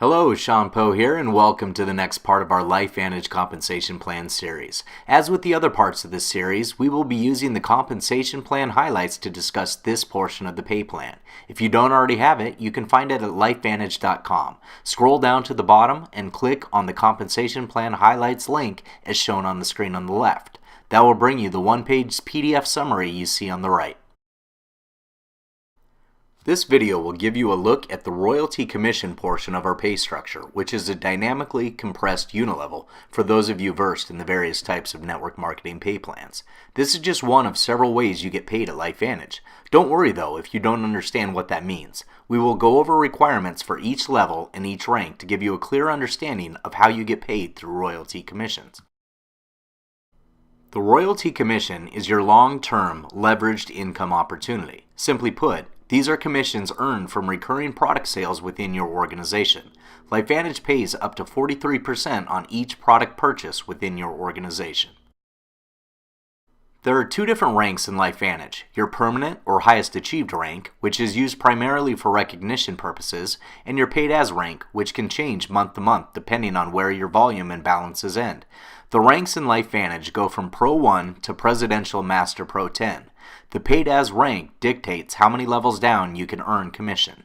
Hello, Sean Poe here, and welcome to the next part of our LifeVantage compensation plan series. As with the other parts of this series, we will be using the compensation plan highlights to discuss this portion of the pay plan. If you don't already have it, you can find it at LifeVantage.com. Scroll down to the bottom and click on the compensation plan highlights link as shown on the screen on the left. That will bring you the one-page PDF summary you see on the right. This video will give you a look at the royalty commission portion of our pay structure, which is a dynamically compressed Unilevel for those of you versed in the various types of network marketing pay plans. This is just one of several ways you get paid at LifeVantage. Don't worry though if you don't understand what that means. We will go over requirements for each level and each rank to give you a clear understanding of how you get paid through royalty commissions. The royalty commission is your long-term leveraged income opportunity. Simply put, these are commissions earned from recurring product sales within your organization. LifeVantage pays up to 43% on each product purchase within your organization. There are two different ranks in LifeVantage: your permanent or highest achieved rank, which is used primarily for recognition purposes, and your paid as rank, which can change month to month depending on where your volume and balances end. The ranks in LifeVantage go from Pro 1 to Presidential Master Pro 10. The paid as rank dictates how many levels down you can earn commission.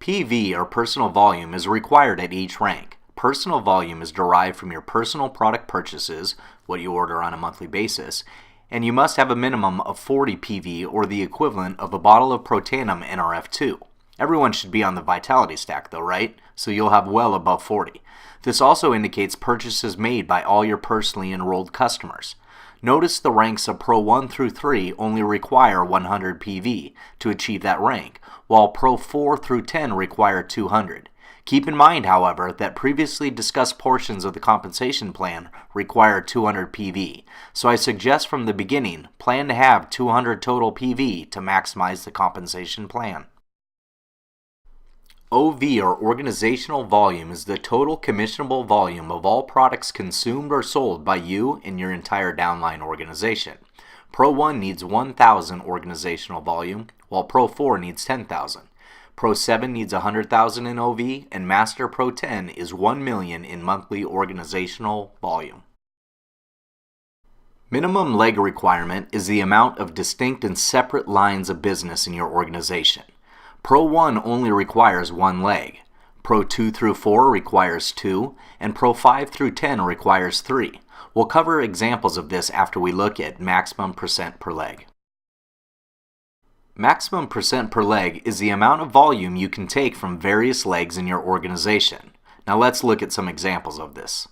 PV or personal volume is required at each rank. Personal volume is derived from your personal product purchases, what you order on a monthly basis, and you must have a minimum of 40 PV or the equivalent of a bottle of Protanum NRF2. Everyone should be on the vitality stack though, right? So you'll have well above 40. This also indicates purchases made by all your personally enrolled customers. Notice the ranks of Pro 1 through 3 only require 100 PV to achieve that rank, while Pro 4 through 10 require 200. Keep in mind, however, that previously discussed portions of the compensation plan require 200 PV, so I suggest from the beginning, plan to have 200 total PV to maximize the compensation plan. OV or organizational volume is the total commissionable volume of all products consumed or sold by you and your entire downline organization. Pro 1 needs 1,000 organizational volume, while Pro 4 needs 10,000. Pro 7 needs 100,000 in OV, and Master Pro 10 is 1 million in monthly organizational volume. Minimum leg requirement is the amount of distinct and separate lines of business in your organization. Pro 1 only requires 1 leg, Pro 2 through 4 requires 2, and Pro 5 through 10 requires 3. We'll cover examples of this after we look at maximum percent per leg. Maximum percent per leg is the amount of volume you can take from various legs in your organization. Now let's look at some examples of this.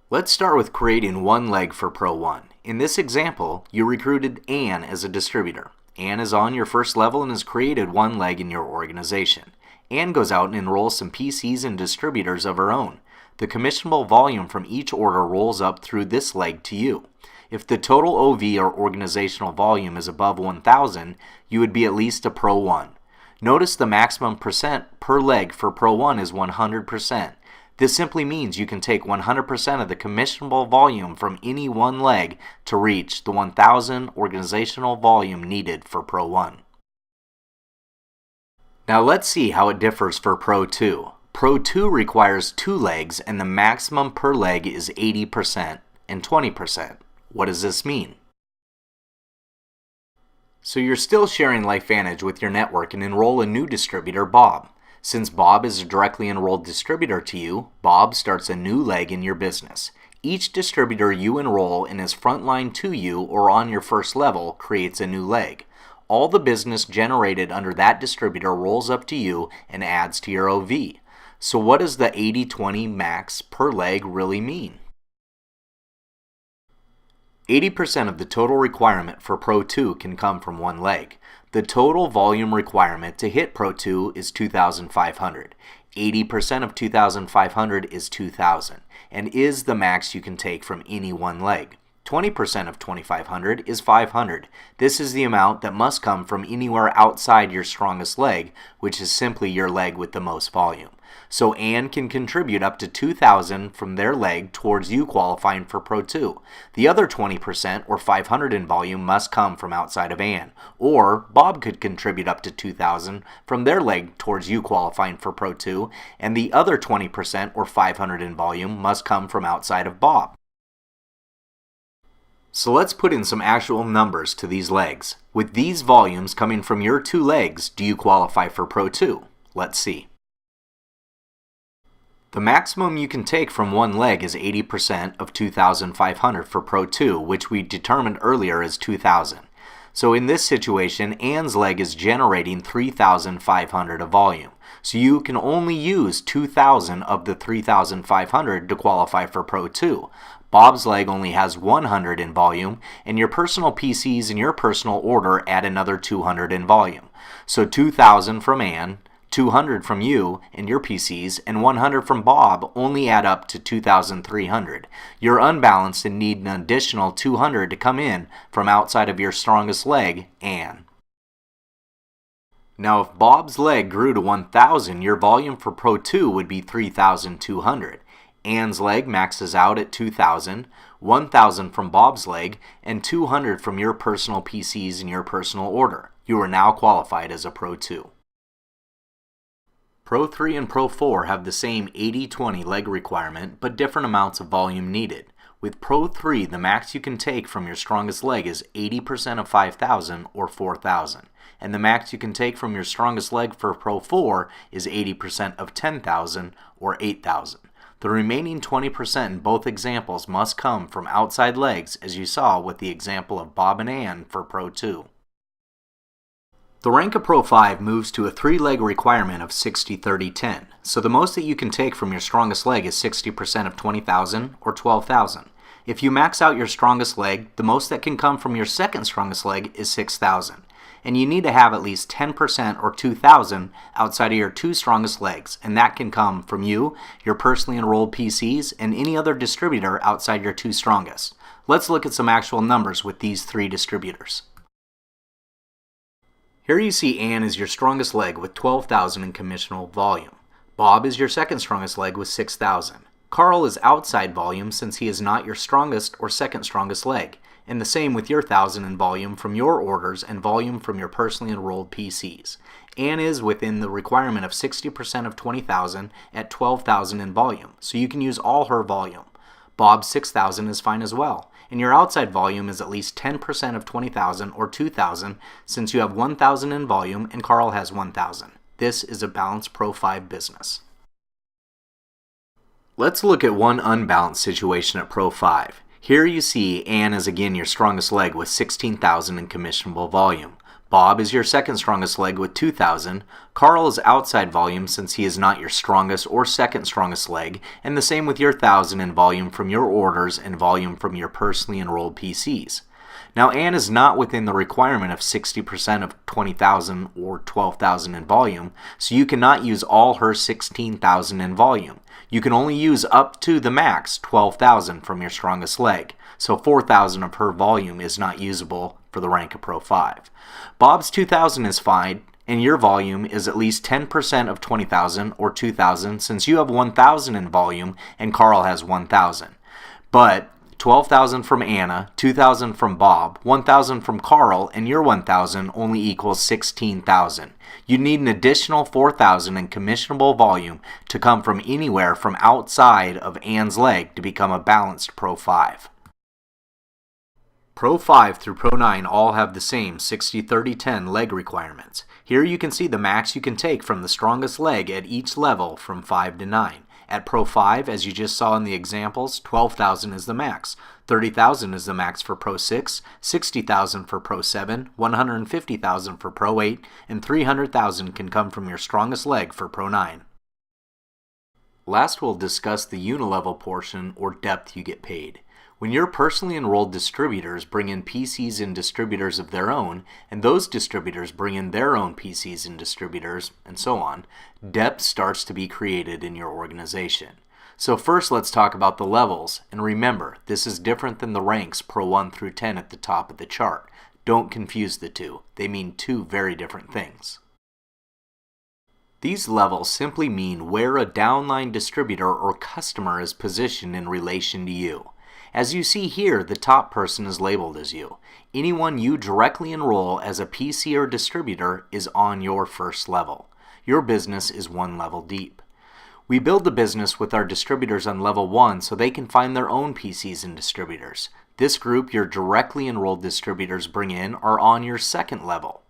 Let's start with creating 1 leg for Pro 1. In this example, you recruited Ann as a distributor. Ann is on your first level and has created 1 leg in your organization. Ann goes out and enrolls some PCs and distributors of her own. The commissionable volume from each order rolls up through this leg to you. If the total OV or organizational volume is above 1,000, you would be at least a Pro 1. Notice the maximum percent per leg for Pro 1 is 100%. This simply means you can take 100% of the commissionable volume from any 1 leg to reach the 1,000 organizational volume needed for Pro 1. Now let's see how it differs for Pro 2. Pro 2 requires 2 legs and the maximum per leg is 80% and 20%. What does this mean? So you're still sharing LifeVantage with your network and enroll a new distributor, Bob. Since Bob is a directly enrolled distributor to you, Bob starts a new leg in your business. Each distributor you enroll and is frontline to you or on your first level creates a new leg. All the business generated under that distributor rolls up to you and adds to your OV. So what does the 80-20 max per leg really mean? 80% of the total requirement for Pro 2 can come from 1 leg. The total volume requirement to hit Pro 2 is 2,500. 80% of 2,500 is 2,000 and is the max you can take from any 1 leg. 20% of 2,500 is 500. This is the amount that must come from anywhere outside your strongest leg, which is simply your leg with the most volume. So Ann can contribute up to 2,000 from their leg towards you qualifying for Pro 2. The other 20%, or 500 in volume, must come from outside of Ann. Or Bob could contribute up to 2,000 from their leg towards you qualifying for Pro 2, and the other 20%, or 500 in volume, must come from outside of Bob. So let's put in some actual numbers to these legs. With these volumes coming from your two legs, do you qualify for Pro 2? Let's see. The maximum you can take from one leg is 80% of 2,500 for Pro 2, which we determined earlier as 2,000. So in this situation, Ann's leg is generating 3,500 of volume. So you can only use 2,000 of the 3,500 to qualify for Pro 2. Bob's leg only has 100 in volume, and your personal PCs in your personal order add another 200 in volume. So 2,000 from Ann, 200 from you and your PCs, and 100 from Bob only add up to 2,300. You're unbalanced and need an additional 200 to come in from outside of your strongest leg, Ann. Now if Bob's leg grew to 1,000, your volume for Pro 2 would be 3,200. Ann's leg maxes out at 2,000, 1,000 from Bob's leg, and 200 from your personal PCs in your personal order. You are now qualified as a Pro 2. Pro 3 and Pro 4 have the same 80-20 leg requirement, but different amounts of volume needed. With Pro 3, the max you can take from your strongest leg is 80% of 5,000 or 4,000. And the max you can take from your strongest leg for Pro 4 is 80% of 10,000 or 8,000. The remaining 20% in both examples must come from outside legs, as you saw with the example of Bob and Ann for Pro 2. The rank of Pro 5 moves to a 3-leg requirement of 60-30-10, so the most that you can take from your strongest leg is 60% of 20,000 or 12,000. If you max out your strongest leg, the most that can come from your second strongest leg is 6,000. And you need to have at least 10% or 2,000 outside of your two strongest legs, and that can come from you, your personally enrolled PCs, and any other distributor outside your two strongest. Let's look at some actual numbers with these three distributors. Here you see Ann is your strongest leg with 12,000 in commissionable volume. Bob is your second strongest leg with 6,000. Carl is outside volume since he is not your strongest or second strongest leg, and the same with your 1,000 in volume from your orders and volume from your personally enrolled PCs. Ann is within the requirement of 60% of 20,000 at 12,000 in volume, so you can use all her volume. Bob's 6,000 is fine as well, and your outside volume is at least 10% of 20,000 or 2,000 since you have 1,000 in volume and Carl has 1,000. This is a balanced Pro 5 business. Let's look at one unbalanced situation at Pro 5. Here you see Ann is again your strongest leg with 16,000 in commissionable volume. Bob is your second strongest leg with 2,000. Carl is outside volume since he is not your strongest or second strongest leg, and the same with your 1,000 in volume from your orders and volume from your personally enrolled PCs. Now Ann is not within the requirement of 60% of 20,000 or 12,000 in volume, so you cannot use all her 16,000 in volume. You can only use up to the max 12,000 from your strongest leg, so 4,000 of her volume is not usable for the rank of Pro 5. Bob's 2,000 is fine, and your volume is at least 10% of 20,000 or 2,000 since you have 1,000 in volume and Carl has 1,000. But 12,000 from Anna, 2,000 from Bob, 1,000 from Carl, and your 1,000 only equals 16,000. You need an additional 4,000 in commissionable volume to come from anywhere from outside of Ann's leg to become a balanced Pro 5. Pro 5 through Pro 9 all have the same 60-30-10 leg requirements. Here you can see the max you can take from the strongest leg at each level from 5 to 9. At Pro 5, as you just saw in the examples, 12,000 is the max, 30,000 is the max for Pro 6, 60,000 for Pro 7, 150,000 for Pro 8, and 300,000 can come from your strongest leg for Pro 9. Last, we'll discuss the Unilevel portion or depth you get paid. When your personally enrolled distributors bring in PCs and distributors of their own, and those distributors bring in their own PCs and distributors, and so on, depth starts to be created in your organization. So first let's talk about the levels, and remember, this is different than the ranks Pro 1 through 10 at the top of the chart. Don't confuse the two. They mean two very different things. These levels simply mean where a downline distributor or customer is positioned in relation to you. As you see here, the top person is labeled as you. Anyone you directly enroll as a PC or distributor is on your first level. Your business is one level deep. We build the business with our distributors on level 1 so they can find their own PCs and distributors. This group your directly enrolled distributors bring in are on your second level.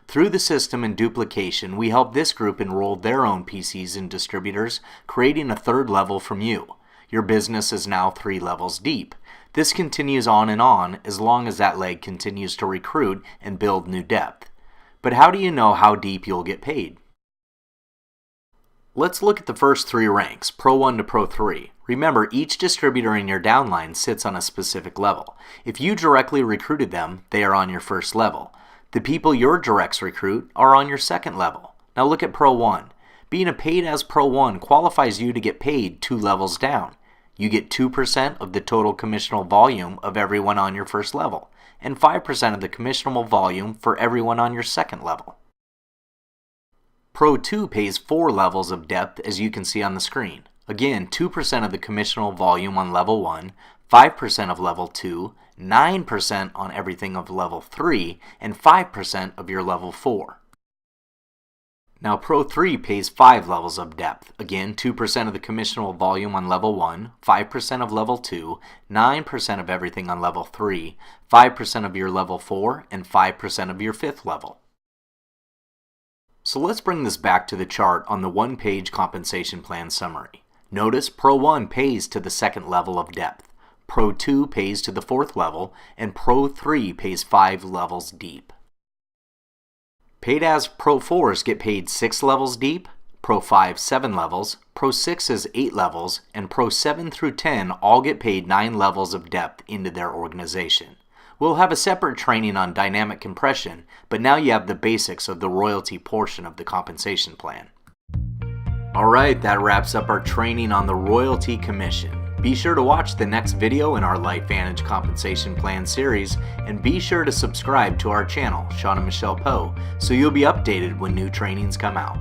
Through the system and duplication, we help this group enroll their own PCs and distributors, creating a third level from you. Your business is now 3 levels deep. This continues on as long as that leg continues to recruit and build new depth. But how do you know how deep you'll get paid? Let's look at the first 3 ranks, Pro 1 to Pro 3. Remember, each distributor in your downline sits on a specific level. If you directly recruited them, they are on your first level. The people your directs recruit are on your second level. Now look at Pro 1. Being a paid as Pro 1 qualifies you to get paid 2 levels down. You get 2% of the total commissionable volume of everyone on your first level, and 5% of the commissionable volume for everyone on your second level. Pro 2 pays 4 levels of depth, as you can see on the screen. Again, 2% of the commissionable volume on level 1, 5% of level 2, 9% on everything of level 3, and 5% of your level 4. Now Pro 3 pays 5 levels of depth. Again, 2% of the commissionable volume on level 1, 5% of level 2, 9% of everything on level 3, 5% of your level 4, and 5% of your 5th level. So let's bring this back to the chart on the one-page compensation plan summary. Notice Pro 1 pays to the second level of depth, Pro 2 pays to the 4th level, and Pro 3 pays 5 levels deep. Paid as Pro 4s get paid 6 levels deep, Pro 5 7 levels, Pro 6 is 8 levels, and Pro 7 through 10 all get paid 9 levels of depth into their organization. We'll have a separate training on dynamic compression, but now you have the basics of the royalty portion of the compensation plan. Alright, that wraps up our training on the royalty commission. Be sure to watch the next video in our LifeVantage compensation plan series, and be sure to subscribe to our channel, Sean and Michelle Poe, so you'll be updated when new trainings come out.